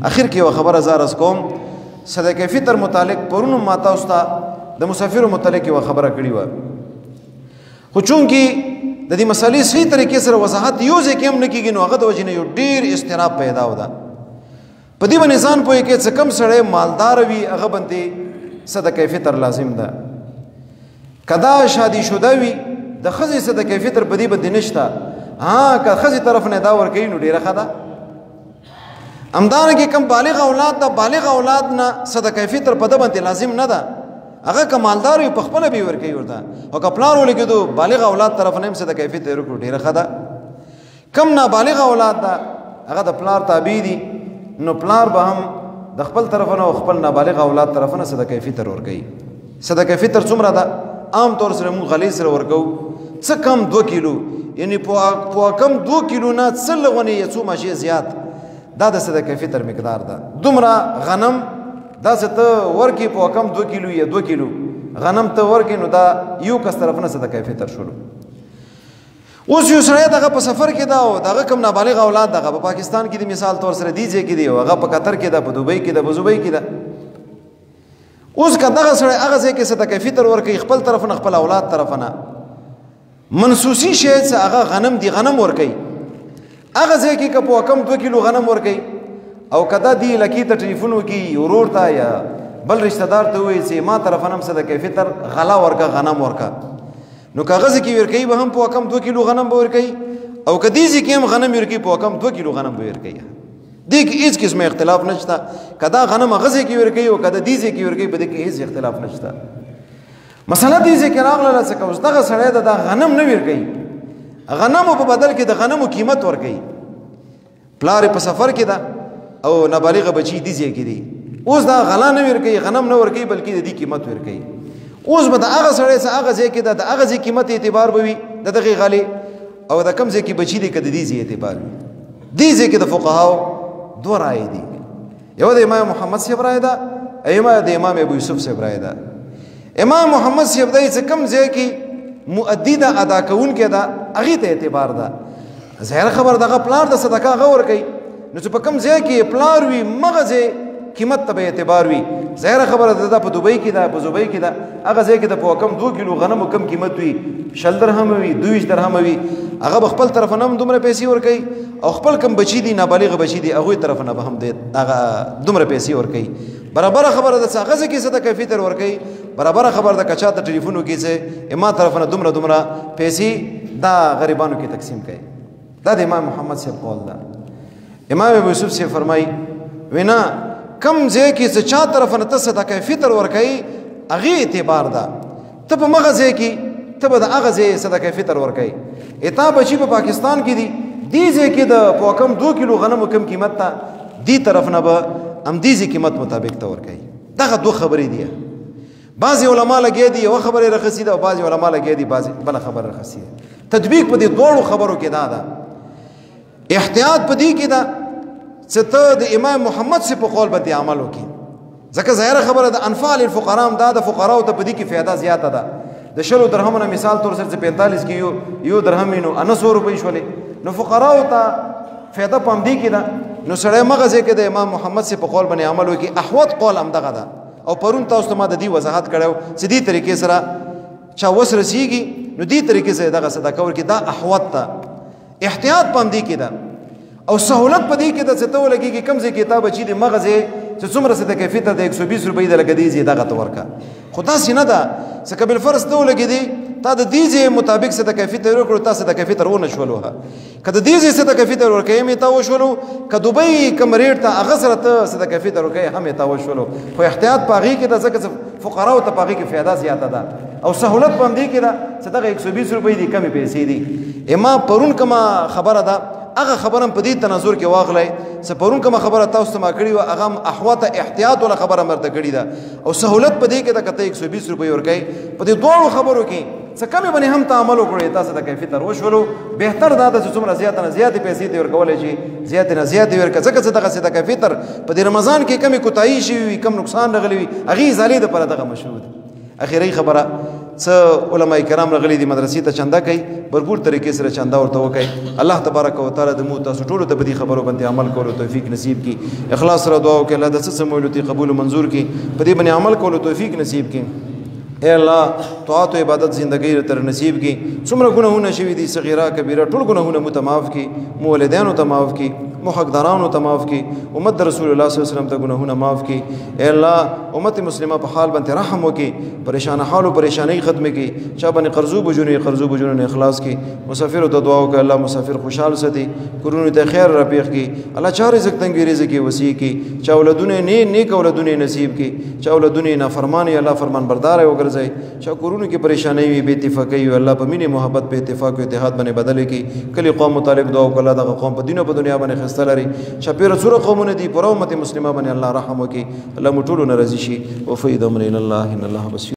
اخر کې یو خبره زه عرض کوم صدقه فطر متعلق پرون ما تاسو ته د مسافرو متعلق یو خبره کړې و خو چونکې د دې مسلې صحیح طریقې سره وضاحت یو ځکه هم نه کېږي نو هغه د وجې نه یو ډېر اضطراب پیدا وده په دې باندې ځان پوهې کې څه کم سړی مالدار وي هغه باندې صدقه فطر لازم ده که دا شادي شده وي د ښځې صدقه فطر په دې باندې نشته که ښځې طرف نه دا ورکوي نو ډېره ښه ده همدارنګې کوم بالغ اولاد ده بالغ اولاد نه صدقه فطر په ده باندې لازم نه ده هغه که مالدار وي په خپله به یې ورکوي ورته او که پلار ولګېدو بالغ اولاد طرف نه هم صدقه فطر وکړو ډېره ښه ده کم نابالغ اولاد ده هغه د پلار تابع دي نو پلار به هم د خپل طرفه نه او خپل نابالغ اولاد طرفه نه صدقه فطر ورکوي صدقه فطر څومره ده عام طور سره موږ غلې سره ورکوو څه کم 2 کیلو یعنی په کم 2 کیلو نه څه لغونې یا څو ماشې زیات دا د صدقه فطر مقدار ده دومره غنم دا څه ته ورکې په کم 2 کیلو یا 2 کیلو غنم ته ورکې نو دا یو کس طرف نه صدقه فطر شولو اوس یو سړی دغه په سفر کې ده او دغه کم نابالغ اولاد دغه په پاکستان کې د مثال طور سره دی ځای کې دی او هغه په قطر کې ده په دوبۍ کې ده په زوبۍ کې ده اوس که دغه سړی هغه ځای کې صدقه فطر ورکوي خپل طرف نه خپل اولاد طرف نه منسوسي شی څه هغه غنم دی غنم ورکوي هغه ځای کې که په کم 2 کیلو غنم ورکوي او کدا دی لکی ته ټلیفون وکي ورور ته یا بل رشتہ دار ته وایي چې ما طرف نه صدقه فطر غلا ورکا غنم ورکا نو کاغذ کې ورکوي به هم په کم 2 کیلو غنم به ورکوي او کدی چې هم غنم ورکوي په کم 2 کیلو غنم به ورکوي دې کې هیڅ قسمه اختلاف نشته کدا غنم غزه کې ورکوي او کدا دې کې ورکوي په دې کې هیڅ اختلاف نشته مسله دې چې راغله چې کوم دغه سړی د غنم نه ورکوي غنم په بدل کې د غنمو قیمت ورکوي پلار په سفر کې ده او نابالغ بچی دي ځای کې دي اوس دا غلا نه ورکوي غنم نه ورکوي بلکې د دې قیمت ورکوي اوس به د هغه سړی څه هغه ځای کې د هغه ځای قیمت اعتبار به وي د دغې غالې او د کم ځای کې بچي دي که د دې ځای اعتبار وي دې ځای کې د فقهاو 2 رایې دي یو د امام محمد صاحب رایې ده ایمه د امام ابو یوسف صاحب رایې ده امام محمد صاحب دی چې کم ځای کې مؤدي ده ادا کوونکی ده هغې ته اعتبار ده ظاهر خبر دغه پلار د صدقه هغه ورکوي نو چې په کم ځای کې پلار وي مغه ځای قیمت ته به اعتبار وي ظاهر خبره ده په دوبۍ کې ده په زوبۍ کې ده هغه ځای کې د په کم 2 کیلو غنمو کم قیمت وي 20 درهم وي 22 درهم وي هغه به خپل طرف نه هم دومره پیسې ورکوي او خپل کم بچي دي نابالغ بچي دي هغوی طرف نه به هم هغه دومره پیسې ورکوي برابره خبره ده چې هغه ځای کې صدقه فطر ورکوي برابره خبره ده که چاته ټلیفون وکړي چې اما طرف نه دومره پیسې دا غریبانو کې تقسیم کوي دا د امام محمد صاحب قول ده امام ابو یوسف صاحب فرمایي وینا کم ځای کې چې چا طرف نه ته صدقه فطر ورکوي هغې اعتبار ده ته په مغه ځای کې ته به د هغه ځای صدقه فطر ورکوي اتا بچي په پاکستان کې دي دې ځای کې د په کم 2 کیلو غنمو کم قیمت ته دې طرف نه به همدې قیمت مطابق ته ورکوي دغه 2 خبرې دي بعضې علما لګیا دي یوه خبرې رخصي ده او بعضې علما لګیا دي بله خبره رخصي ده تطبیق په دې دواړو خبرو کې دا ده احتیاط په دې کې ده چې ته د امام محمد سے په قول باندې عمل وکړي ځکه ظاهره خبره ده انفال الفقراء دا د فقراو ته په دې کې فایده زیاته ده د 20 درهمو نه مثال طور سره 45 کې یو درهم نو 900 روپۍ شولې نو فقراو ته فایده په همدې کې ده نو سړی مغه ځای کې د امام محمد سے په قول باندې عمل وکړي احوط قول همدغه ده او پرون تاسو ته ما د دې وضاحت کړو چې دې طریقې سره چا وس رسیږي نو دې طریقې سره دغه صدقه ورکړي دا احوط ده احتیاط په همدې کې ده او سہولت په دې کې د څه ته ولګېږي کم ځای کې تا بچي د مغه ځای چې څومره صدقه فطر د 120 روپۍ د لګېدې ځای دغه ته ورکړه خو داسې نه ده چې که بالفرض ته ولګېدې تا د دې ځای مطابق صدقه فطر وکړو تا صدقه فطر ونه شولو که د دې ځای صدقه فطر ورکوې هم یې تا وشولو که دوبۍ کم ریټ ته هغه سره ته صدقه فطر ورکوې هم یې تا وشولو خو احتیاط په هغې کې ده ځکه چې فقراو ته په هغې کې فایده زیاته ده او سهولت په همدې کې ده چې دغه 120 روپۍ دي کمې پیسې دي اما پرون کومه خبره ده هغه خبره په دې تناظر کې واغلی چې پرون کومه خبره تاسو ته ما کړې وه هغه احوطه احتیاط ولا خبره مرته کړې ده او سهولت په دې کې ده که ته 120 روپۍ ورکوې په دې دواړو خبرو کې څه کمې باندې هم ته عمل وکړې تا صدقه فطر وشولو بهتر دا ده چې څومره زیاته نه زیاتې پیسې دې ورکولی شي زیاتې نه زیاتې ورکړه ځکه چې دغه صدقه فطر په دې رمضان کې کمې کوتاهي شوي وي کم نقصان راغلی وي هغې ازالې دپاره دغه مشروع ده اخري خبره څه علما کرام راغلي دي مدرسې ته چنده کوي بھرپور طریقې سره چنده ورته وکړي الله تبارک وتعالى د مو تاسو ټولو ته په دې خبرو باندې عمل کولو توفیق نصیب کړي اخلاص سره دعا وکړي الله د څه سمولو ته قبول منظور کړي په دې باندې عمل کولو توفیق نصیب کړي اے الله طاعت او عبادت زندگی تر نصیب کړي څومره ګناهونه شوي دي صغیره کبیره ټول ګناهونه متماف کړي مو والدینو ته معاف کړي محقدارانو ته معاف کړي امت رسول الله صلی الله علیه وسلم ته ګناهونه معاف کړي اے الله امت مسلمه په حال باندې رحم وکړي پریشان حال او پریشانی ختم کړي چا باندې قرضو بجونو اخلاص کړي مسافر ته دعا وکړه الله مسافر خوشحال ساتي کورونو ته خیر را پیښ کړي الله چا رزق تنګي رزق وسیع کړي چا اولادونه نیک اولادونه نصیب کړي چا اولادونه نافرمانی الله فرمان بردار وګرځي چا کورونو کې پریشانی وي بے اتفاقی وي الله په مینه محبت په اتفاق او اتحاد باندې بدل کړي کلی قوم متعلق دعا وکړه دغه قوم په دین او په دنیا باندې خستلري شپیر سوره قومونه دي پر امت مسلمه باندې الله رحم وکړي الله مټولو ناراضي شي وفيد امر الى الله ان الله بصير